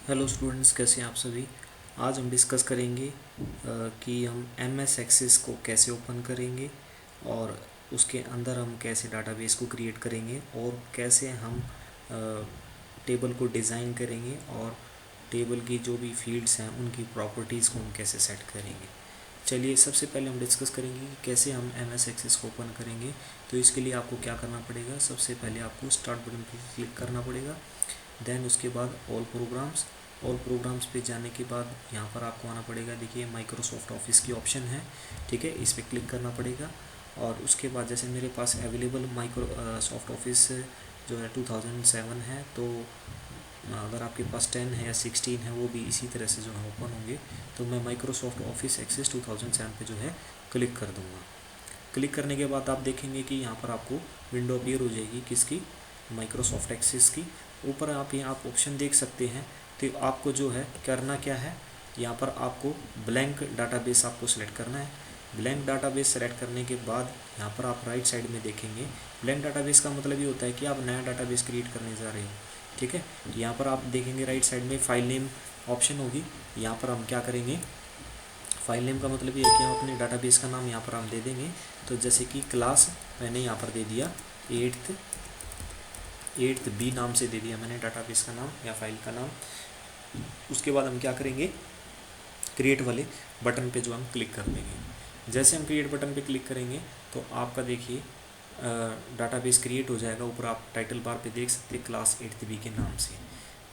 Hello students, कैसे हैं आप सभी। आज हम डिस्कस करेंगे कि हम MS एक्सेस को कैसे ओपन करेंगे और उसके अंदर हम कैसे डाटाबेस को क्रिएट करेंगे और कैसे हम टेबल को डिज़ाइन करेंगे और टेबल की जो भी फील्ड्स हैं उनकी प्रॉपर्टीज़ को हम कैसे सेट करेंगे। चलिए, सबसे पहले हम डिस्कस करेंगे कि कैसे हम MS एक्सेस को ओपन करेंगे। तो इसके लिए आपको क्या करना पड़ेगा, सबसे पहले आपको स्टार्ट बटन पर क्लिक करना पड़ेगा। देन उसके बाद ऑल प्रोग्राम्स पे जाने के बाद यहाँ पर आपको आना पड़ेगा। देखिए, माइक्रोसॉफ्ट ऑफिस की ऑप्शन है, ठीक है, इस पर क्लिक करना पड़ेगा। और उसके बाद जैसे मेरे पास अवेलेबल माइक्रोसॉफ्ट ऑफिस जो है 2007 है, तो अगर आपके पास 10 है या 16 है वो भी इसी तरह से जो है ओपन होंगे। तो मैं माइक्रोसॉफ्ट ऑफिस एक्सेस 2007 पे जो है क्लिक कर दूँगा। क्लिक करने के बाद आप देखेंगे कि यहाँ पर आपको विंडो अपीयर हो जाएगी, किसकी, माइक्रोसॉफ्ट एक्सेस की। ऊपर आप यहाँ आप ऑप्शन देख सकते हैं। तो आपको जो है करना क्या है, यहाँ पर आपको ब्लैंक डाटाबेस आपको सेलेक्ट करना है। ब्लैंक डाटाबेस सेलेक्ट करने के बाद यहाँ पर आप राइट साइड में देखेंगे। ब्लैंक डाटाबेस का मतलब ये होता है कि आप नया डाटाबेस क्रिएट करने जा रहे हो, ठीक है। यहाँ पर आप देखेंगे राइट साइड में फाइल नेम ऑप्शन होगी। यहाँ पर हम क्या करेंगे, फाइल नेम का मतलब ये है कि हम अपने डाटाबेस का नाम यहाँ पर हम दे देंगे। तो जैसे कि क्लास मैंने यहाँ पर दे दिया 8th B नाम से दे दिया मैंने डाटाबेस का नाम या फाइल का नाम। उसके बाद हम क्या करेंगे, क्रिएट वाले बटन पे जो हम क्लिक कर देंगे। जैसे हम क्रिएट बटन पे क्लिक करेंगे तो आपका देखिए डाटाबेस क्रिएट हो जाएगा। ऊपर आप टाइटल बार पे देख सकते हैं क्लास 8th B के नाम से।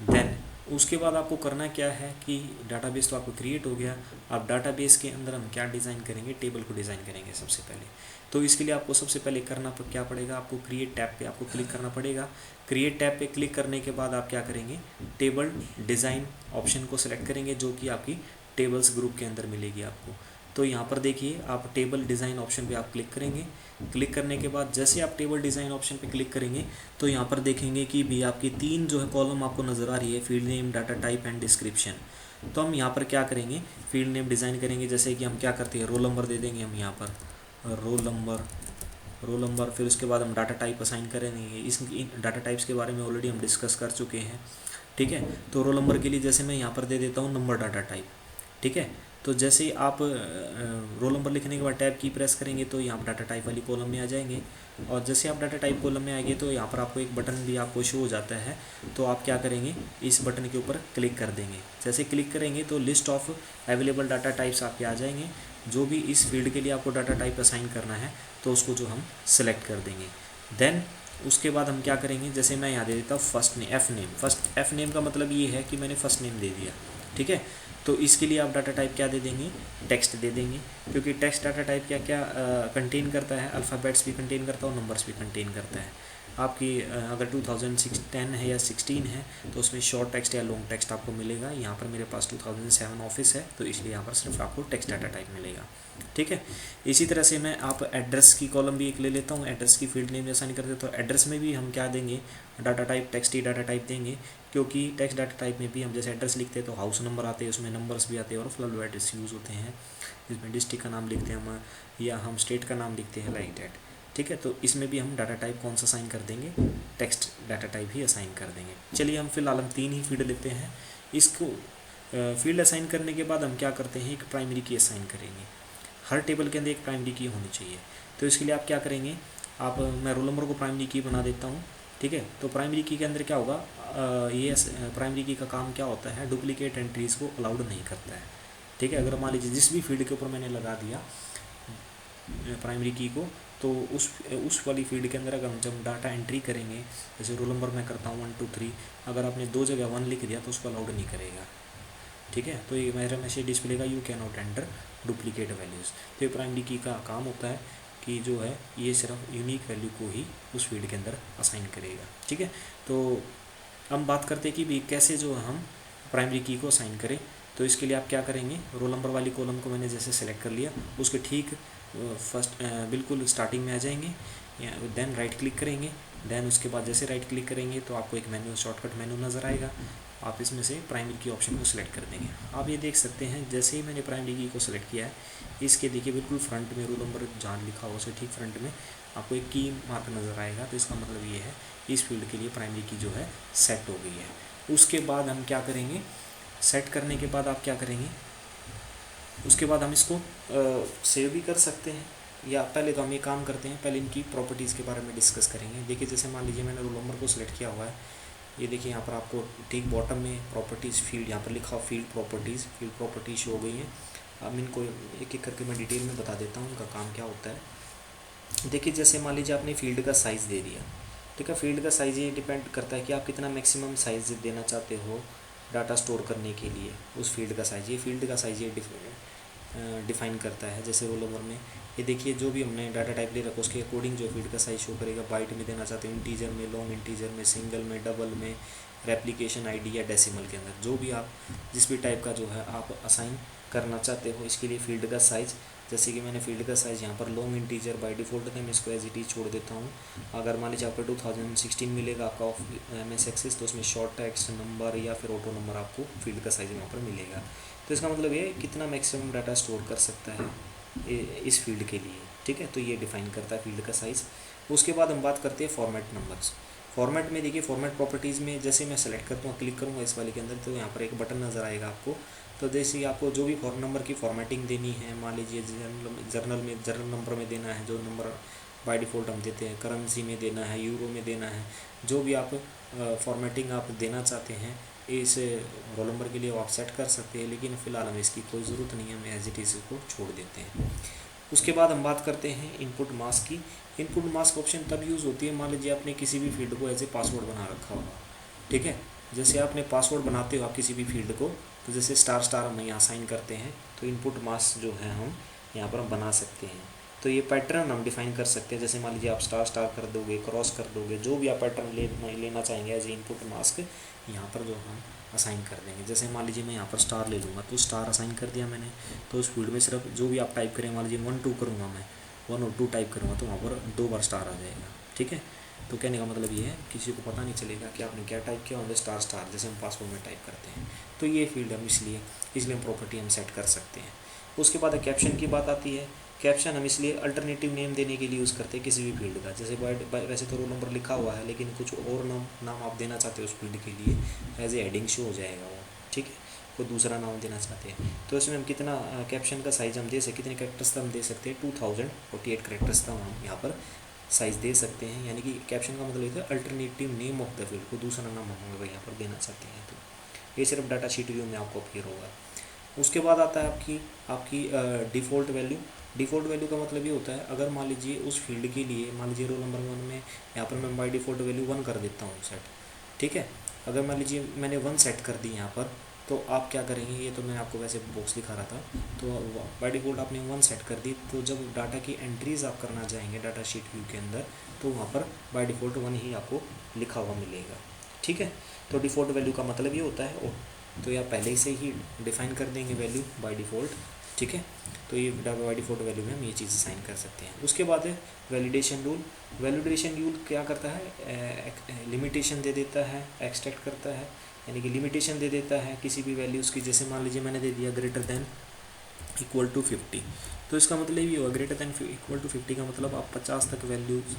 देन उसके बाद आपको करना क्या है कि डाटाबेस तो आपको क्रिएट हो गया। अब डाटाबेस के अंदर हम क्या डिज़ाइन करेंगे, टेबल को डिज़ाइन करेंगे सबसे पहले। तो इसके लिए आपको सबसे पहले करना क्या पड़ेगा, आपको क्रिएट टैब पे आपको क्लिक करना पड़ेगा। क्रिएट टैब पे क्लिक करने के बाद आप क्या करेंगे, टेबल डिज़ाइन ऑप्शन को सिलेक्ट करेंगे, जो कि आपकी टेबल्स ग्रुप के अंदर मिलेगी आपको। तो यहाँ पर देखिए, आप टेबल डिज़ाइन ऑप्शन पे आप क्लिक करेंगे। क्लिक करने के बाद जैसे आप टेबल डिज़ाइन ऑप्शन पे क्लिक करेंगे तो यहाँ पर देखेंगे कि भी आपकी 3 जो है कॉलम आपको नज़र आ रही है, field name, data type and description. तो हम यहाँ पर क्या करेंगे, फील्ड नेम डिज़ाइन करेंगे। जैसे कि हम क्या करते हैं, रोल नंबर दे देंगे हम यहाँ पर रोल नंबर। फिर उसके बाद हम डाटा टाइप असाइन करेंगे। इस डाटा टाइप्स के बारे में ऑलरेडी हम डिस्कस कर चुके हैं, ठीक है। तो रोल नंबर के लिए जैसे मैं यहाँ पर दे देता हूँ नंबर डाटा टाइप, ठीक है। तो जैसे ही आप रोल नंबर लिखने के बाद टैब की प्रेस करेंगे तो यहाँ पर डाटा टाइप वाली कॉलम में आ जाएंगे। और जैसे आप डाटा टाइप कॉलम में आएंगे तो यहाँ पर आपको एक बटन भी आपको शो हो जाता है। तो आप क्या करेंगे, इस बटन के ऊपर क्लिक कर देंगे। जैसे क्लिक करेंगे तो list of available data types आपके आ जाएंगे। जो भी इस फील्ड के लिए आपको डाटा टाइप असाइन करना है तो उसको जो हम सेलेक्ट कर देंगे। देन उसके बाद हम क्या करेंगे, जैसे मैं यहाँ दे देता हूँ फर्स्ट नेम। एफ नेम का मतलब ये है कि मैंने फर्स्ट नेम दे दिया, ठीक है। तो इसके लिए आप डाटा टाइप क्या दे देंगे, टेक्स्ट दे देंगे, क्योंकि टेक्स्ट डाटा टाइप क्या क्या कंटेन करता है, अल्फ़ाबेट्स भी कंटेन करता है और नंबर्स भी कंटेन करता है। आपकी अगर 2010 है या 16 है तो उसमें शॉर्ट टेक्स्ट या लॉन्ग टेक्स्ट आपको मिलेगा। यहाँ पर मेरे पास 2007 ऑफिस है तो इसलिए यहाँ पर सिर्फ आपको टेक्स्ट डाटा टाइप मिलेगा, ठीक है। इसी तरह से मैं आप एड्रेस की कॉलम भी एक ले लेता हूँ। एड्रेस की फील्ड नेम असाइन कर देता हूँ। एड्रेस में भी हम क्या देंगे, डाटा टाइप टेक्स्ट ही डाटा टाइप देंगे, क्योंकि टेक्स्ट डाटा टाइप में भी हम जैसे एड्रेस लिखते हैं तो हाउस नंबर आते हैं, उसमें नंबर्स भी आते हैं और फ्लड एड्रेस यूज़ होते हैं। इसमें डिस्ट्रिक्ट का नाम लिखते हैं हम या हम स्टेट का नाम लिखते हैं, लाइक दैट, ठीक है। तो इसमें भी हम डाटा टाइप कौन सा असाइन कर देंगे, टेक्स्ट डाटा टाइप ही असाइन कर देंगे। चलिए, हम फिलहाल 3 ही फील्ड लेते हैं। इसको फील्ड असाइन करने के बाद हम क्या करते हैं, एक प्राइमरी की असाइन करेंगे। हर टेबल के अंदर एक प्राइमरी की होनी चाहिए। तो इसके लिए आप क्या करेंगे, आप मैं रोल नंबर को प्राइमरी की बना देता हूँ, ठीक है। तो प्राइमरी की के अंदर क्या होगा, ये प्राइमरी की का काम क्या होता है, डुप्लीकेट एंट्रीज़ को अलाउड नहीं करता है, ठीक है। अगर मान लीजिए जिस भी फील्ड के ऊपर मैंने लगा दिया प्राइमरी की को, तो उस वाली फील्ड के अंदर अगर हम जब डाटा एंट्री करेंगे, जैसे रोल नंबर मैं करता हूँ 1 2 3, अगर आपने 2 जगह 1 लिख दिया तो उसको अलाउड नहीं करेगा, ठीक है। तो ये मेरा मैसेज डिस्प्ले का you can not enter duplicate values. तो ये प्राइमरी की का काम होता है कि जो है ये सिर्फ यूनिक वैल्यू को ही उस फील्ड के अंदर असाइन करेगा, ठीक है। तो हम बात करते हैं कि भी कैसे जो हम प्राइमरी की को असाइन करें। तो इसके लिए आप क्या करेंगे, रोल नंबर वाली कॉलम को मैंने जैसे सेलेक्ट कर लिया, उसके ठीक फर्स्ट बिल्कुल स्टार्टिंग में आ जाएंगे। देन राइट क्लिक करेंगे। देन उसके बाद जैसे राइट क्लिक करेंगे तो आपको एक मेन्यू, शॉर्टकट मेन्यू नज़र आएगा। आप इसमें से प्राइमरी की ऑप्शन को सिलेक्ट कर देंगे। आप ये देख सकते हैं जैसे ही मैंने प्राइमरी की को सिलेक्ट किया है, इसके देखिए बिल्कुल फ्रंट में रोल नंबर जहाँ लिखा हो उसे ठीक फ्रंट में आपको एक की मार्क नज़र आएगा। तो इसका मतलब ये है इस फील्ड के लिए प्राइमरी की जो है सेट हो गई है। उसके बाद हम क्या करेंगे, सेट करने के बाद आप क्या करेंगे, उसके बाद हम इसको सेव भी कर सकते हैं, या पहले तो हम ये काम करते हैं, पहले इनकी प्रॉपर्टीज़ के बारे में डिस्कस करेंगे। देखिए जैसे मान लीजिए मैंने रोल नंबर को सिलेक्ट किया हुआ है, ये देखिए यहाँ पर आपको ठीक बॉटम में प्रॉपर्टीज़ फील्ड यहाँ पर लिखा फील्ड प्रॉपर्टीज़ शो हो गई हैं। अब इनको एक एक करके मैं डिटेल में बता देता हूँ उनका काम क्या होता है। देखिए जैसे मान लीजिए आपने फील्ड का साइज़ दे दिया, ठीक है। फील्ड का साइज़ ये डिपेंड करता है कि आप कितना मैक्सिमम साइज़ देना चाहते हो डाटा स्टोर करने के लिए, उस फील्ड का साइज़, ये फील्ड का साइज़ ये डिफाइन करता है। जैसे रोल नंबर में ये देखिए जो भी हमने डाटा टाइप ले रखा उसके अकॉर्डिंग जो फील्ड का साइज शो करेगा, बाइट में देना चाहते हैं, इंटीजर में, लॉन्ग इंटीजर में, सिंगल में, डबल में, रेप्लिकेशन आईडी या डेसिमल के अंदर, जो भी आप जिस भी टाइप का जो है आप असाइन करना चाहते हो इसके लिए फील्ड का साइज़। जैसे कि मैंने फील्ड का साइज़ यहाँ पर लॉन्ग इंटीजर बाय डिफ़ॉल्ट है, मैं इसको एज इट इज छोड़ देता हूँ। अगर मान लीजिए आपको 2016 मिलेगा आपका MS एक्सेस, तो उसमें शॉर्ट टेक्स्ट नंबर या फिर ऑटो नंबर आपको फील्ड का साइज़ वहाँ पर मिलेगा। तो इसका मतलब ये कितना मैक्सिमम डाटा स्टोर कर सकता है इस फील्ड के लिए, ठीक है। तो ये डिफाइन करता है फील्ड का साइज़। उसके बाद हम बात करते हैं फॉर्मेट नंबर्स। फॉर्मेट में देखिए फॉर्मेट प्रॉपर्टीज़ में जैसे मैं सेलेक्ट करता हूँ, क्लिक करूँगा इस वाले के अंदर, तो यहाँ पर एक बटन नज़र आएगा आपको। तो जैसे आपको जो भी फॉर्म नंबर की फॉर्मेटिंग देनी है, मान लीजिए जर्नल नंबर में देना है, जो नंबर बाय डिफ़ॉल्ट हम देते हैं, करेंसी में देना है, यूरो में देना है, जो भी आप फॉर्मेटिंग आप देना चाहते हैं इस रोल नंबर के लिए वो आप सेट कर सकते हैं, लेकिन फ़िलहाल हमें इसकी कोई ज़रूरत नहीं है, हम एज इट इज़ को छोड़ देते हैं। उसके बाद हम बात करते हैं इनपुट मास्क की। इनपुट मास्क ऑप्शन तब यूज़ होती है मान लीजिए आपने किसी भी फील्ड को एज ए पासवर्ड बना रखा होगा, ठीक है। जैसे आपने पासवर्ड बनाते हो आप किसी भी फील्ड को, तो जैसे स्टार हम यहाँ साइन करते हैं, तो इनपुट मास्क जो है हम यहाँ पर हम बना सकते हैं। तो ये पैटर्न हम डिफाइन कर सकते हैं। जैसे मान लीजिए आप स्टार कर दोगे, क्रॉस कर दोगे, जो भी आप पैटर्न लेना चाहेंगे एज ए इनपुट मास्क यहाँ पर जो हम असाइन कर देंगे। जैसे मान लीजिए मैं यहाँ पर स्टार ले लूँगा, तो स्टार असाइन कर दिया मैंने, तो उस फील्ड में सिर्फ जो भी आप टाइप करें, मान लीजिए 1 2 करूँगा मैं, 1 और 2 टाइप करूँगा, तो वहाँ पर 2 बार स्टार आ जाएगा, ठीक है। तो कहने का मतलब ये है किसी को पता नहीं चलेगा कि आपने क्या टाइप किया, और स्टार जैसे हम पासवर्ड में टाइप करते हैं। तो ये फील्ड हम इसलिए हम प्रॉपर्टी हम सेट कर सकते हैं। उसके बाद कैप्शन की बात आती है। कैप्शन हम इसलिए अल्टरनेटिव नेम देने के लिए यूज़ करते हैं किसी भी फील्ड का। जैसे वैसे तो रोल नंबर लिखा हुआ है, लेकिन कुछ और नाम आप देना चाहते हो उस फील्ड के लिए, एज ए हेडिंग शो हो जाएगा वो, ठीक है। कोई दूसरा नाम देना चाहते हैं, तो इसमें हम कितना कैप्शन का साइज़ हम दे सकते, कितने कैरेक्टर्स तक हम दे सकते हैं, 2048 कैरेक्टर्स तक हम यहाँ पर साइज़ दे सकते हैं। यानी कि कैप्शन का मतलब ये है alternative name of the field, को दूसरा नाम हम अगर यहाँ पर देना चाहते हैं, तो ये सिर्फ डाटा शीट व्यू में आपको अपीयर होगा। उसके बाद आता है आपकी डिफ़ॉल्ट वैल्यू। डिफ़ॉल्ट वैल्यू का मतलब ये होता है, अगर मान लीजिए उस फील्ड के लिए, मान लीजिए रोल नंबर 1 में यहाँ पर मैं बाय डिफ़ॉल्ट वैल्यू 1 कर देता हूँ सेट, ठीक है। अगर मान लीजिए मैंने 1 सेट कर दी यहाँ पर, तो आप क्या करेंगे, ये तो मैं आपको वैसे बॉक्स दिखा रहा था, तो बाय डिफ़ॉल्ट आपने 1 सेट कर दी, तो जब डाटा की एंट्रीज़ आप करना चाहेंगे डाटा शीट व्यू के अंदर, तो वहाँ पर बाय डिफ़ॉल्ट 1 ही आपको लिखा हुआ मिलेगा, ठीक है। तो डिफ़ॉल्ट वैल्यू का मतलब ये होता है, तो या पहले से ही डिफाइन कर देंगे वैल्यू बाय डिफ़ॉल्ट, ठीक है। तो ये बाय डिफ़ॉल्ट वैल्यू में हम ये चीज़ साइन कर सकते हैं। उसके बाद है वैलिडेशन रूल। वैलिडेशन रूल क्या करता है, लिमिटेशन दे देता है, एक्सट्रैक्ट करता है, यानी कि लिमिटेशन दे देता है किसी भी वैल्यूज़ की। जैसे मान लीजिए मैंने दे दिया ग्रेटर देन इक्वल टू 50, तो इसका मतलब ये होगा ग्रेटर देन इक्वल टू 50 का मतलब आप 50 तक वैल्यूज,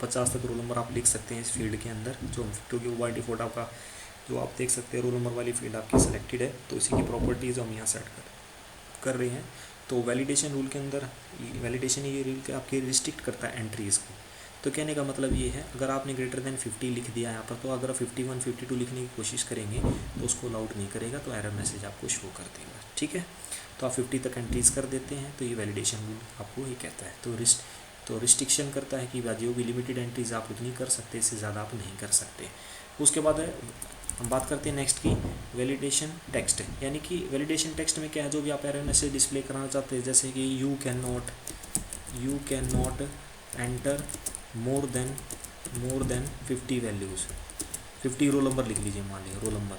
50 तक रोल नंबर आप लिख सकते हैं इस फील्ड के अंदर, जो क्योंकि वो बाय डिफ़ॉल्ट आपका जो आप देख सकते हैं रोल नंबर वाली फील्ड आपकी सेलेक्टेड है, तो इसी की प्रॉपर्टीज़ हम यहाँ सेट कर रहे हैं। तो वैलिडेशन रूल के अंदर वैलिडेशन ये रूल आपकी रिस्ट्रिक्ट करता है एंट्रीज़ को। तो कहने का मतलब ये है, अगर आपने ग्रेटर देन 50 लिख दिया यहाँ पर, तो अगर 51 52 लिखने की कोशिश करेंगे तो उसको अलाउड नहीं करेगा, तो एरर मैसेज आपको शो कर देगा, ठीक है। तो आप 50 तक एंट्रीज़ कर देते हैं, तो ये वैलिडेशन रूल आपको ये कहता है। तो रिस्ट्रिक्शन करता है कि जो भी लिमिटेड एंट्रीज़ आप उतनी कर सकते, इससे ज़्यादा आप नहीं कर सकते। उसके बाद हम बात करते हैं नेक्स्ट की वैलिडेशन टेक्स्ट। यानी कि वैलिडेशन टेक्स्ट में क्या है, जो भी आप एरर मैसेज डिस्प्ले कराना चाहते हैं, जैसे कि you can not enter more than 50 values, 50 roll number लिख लीजिए, मान लीजिए रोल नंबर।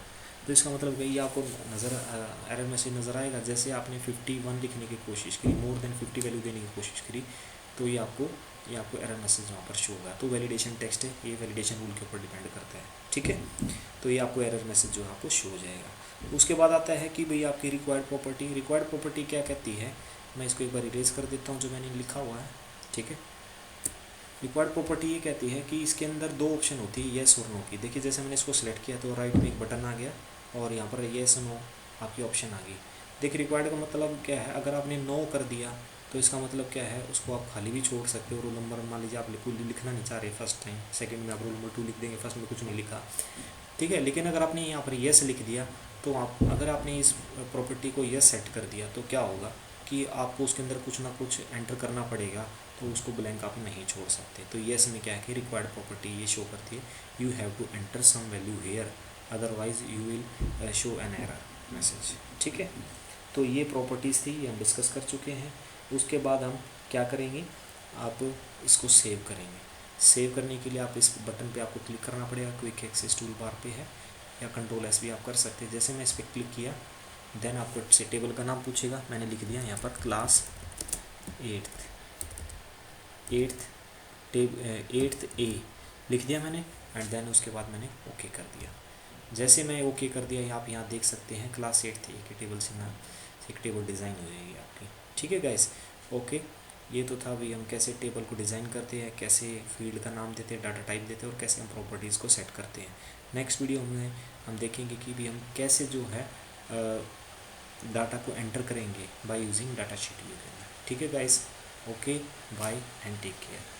तो इसका मतलब ये आपको एरर मैसेज नज़र आएगा। जैसे आपने 51 लिखने की कोशिश करी, मोर देन 50 वैल्यू देने की कोशिश करी, तो ये आपको एरर मैसेज वहाँ पर शो होगा। तो वैलिडेशन टेक्स्ट है, ये वैलिडेशन रूल के ऊपर डिपेंड करता है, ठीक है। तो ये आपको एरर मैसेज जो है आपको शो हो जाएगा। उसके बाद आता है कि भाई आपकी रिक्वायर्ड प्रॉपर्टी क्या कहती है। मैं इसको एक बार इरेज कर देता हूँ जो मैंने लिखा हुआ है, ठीक है। रिक्वायर्ड प्रॉपर्टी ये कहती है कि इसके अंदर 2 ऑप्शन होती है, येस और नो की। देखिए जैसे मैंने इसको सेलेक्ट किया तो राइट में एक बटन आ गया, और यहाँ पर येस नो आपकी ऑप्शन आ गई। देखिए रिक्वायर्ड का मतलब क्या है, अगर आपने नो कर दिया तो इसका मतलब क्या है, उसको आप खाली भी छोड़ सकते हो। रोल नंबर मान लीजिए आप लिखना नहीं चाह रहे फर्स्ट टाइम, सेकंड में आप रोल नंबर 2 लिख देंगे, फर्स्ट में कुछ नहीं लिखा, ठीक है। लेकिन अगर आपने यहाँ पर येस लिख दिया तो आप, अगर आपने इस प्रॉपर्टी को येस सेट कर दिया तो क्या होगा कि आपको उसके अंदर कुछ ना कुछ एंटर करना पड़ेगा, तो उसको ब्लैंक आप नहीं छोड़ सकते। तो येस में क्या है कि रिक्वायर्ड प्रॉपर्टी ये शो करती है, you have to enter some value here otherwise you will show an error message, ठीक है। तो ये प्रॉपर्टीज़ थी, ये हम डिस्कस कर चुके हैं। उसके बाद हम क्या करेंगे, आप इसको सेव करेंगे। सेव करने के लिए आप इस बटन पे आपको क्लिक करना पड़ेगा, क्विक एक्सेस टूल बार पे है, या कंट्रोल एस भी आप कर सकते हैं। जैसे मैं इस पर क्लिक किया देन आपको से टेबल का नाम पूछेगा, मैंने लिख दिया यहाँ पर क्लास 8th ए लिख दिया मैंने, एंड देन उसके बाद मैंने ओके कर दिया। जैसे मैं ओके कर दिया, आप यहाँ देख सकते हैं क्लास 8th ए के टेबल से ना एक टेबल डिज़ाइन हो जाएगी आपकी, ठीक है गाइस। ओके, ये तो था भाई हम कैसे टेबल को डिज़ाइन करते हैं, कैसे फील्ड का नाम देते हैं, डाटा टाइप देते हैं, और कैसे हम प्रॉपर्टीज़ को सेट करते हैं। नेक्स्ट वीडियो में हम देखेंगे कि भी हम कैसे जो है डाटा को एंटर करेंगे by using data sheet user, ठीक है guys. Okay, bye and take care.